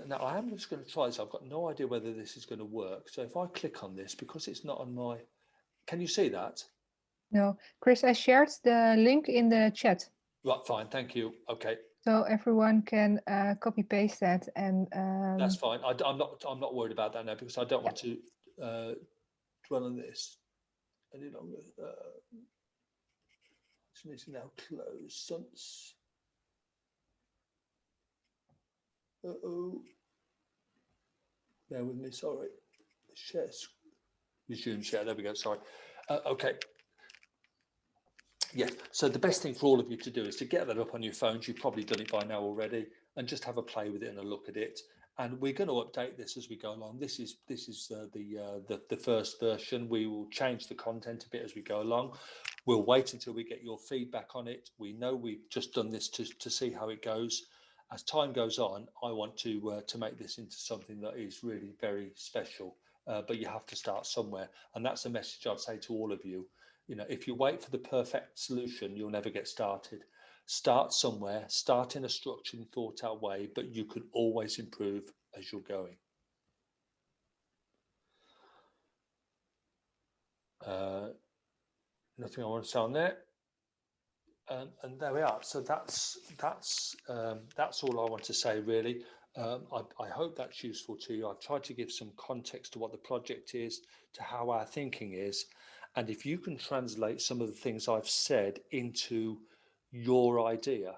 Now I am just going to try this. I've got no idea whether this is going to work. So if I click on this, because it's not on my, can you see that? No, Chris, I shared the link in the chat. Right, fine, thank you. Okay. So everyone can copy paste that, and that's fine. I'm not worried about that now, because I don't want to dwell on this any longer. This needs to now close. Sunse. Bear with me. Sorry. Share. Resume share. There we go. Sorry. Okay. Yeah, so the best thing for all of you to do is to get that up on your phones. You've probably done it by now already, and just have a play with it and a look at it. And we're going to update this as we go along. This is the first version. We will change the content a bit as we go along. We'll wait until we get your feedback on it. We know we've just done this to see how it goes. As time goes on, I want to make this into something that is really very special. But you have to start somewhere, and that's a message I'd say to all of you. You know, if you wait for the perfect solution, you'll never get started. Start somewhere, start in a structured and thought out way, but you can always improve as you're going. Nothing I want to say on there. And there we are. So that's all I want to say, really. I hope that's useful to you. I've tried to give some context to what the project is, to how our thinking is. And if you can translate some of the things I've said into your idea,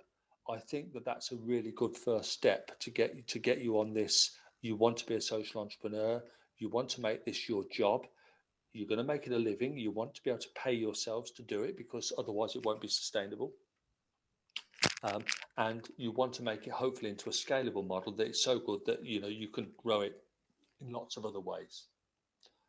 I think that that's a really good first step to get you on this. You want to be a social entrepreneur. You want to make this your job. You're going to make it a living. You want to be able to pay yourselves to do it, because otherwise it won't be sustainable. and you want to make it hopefully into a scalable model that is so good that you can grow it in lots of other ways.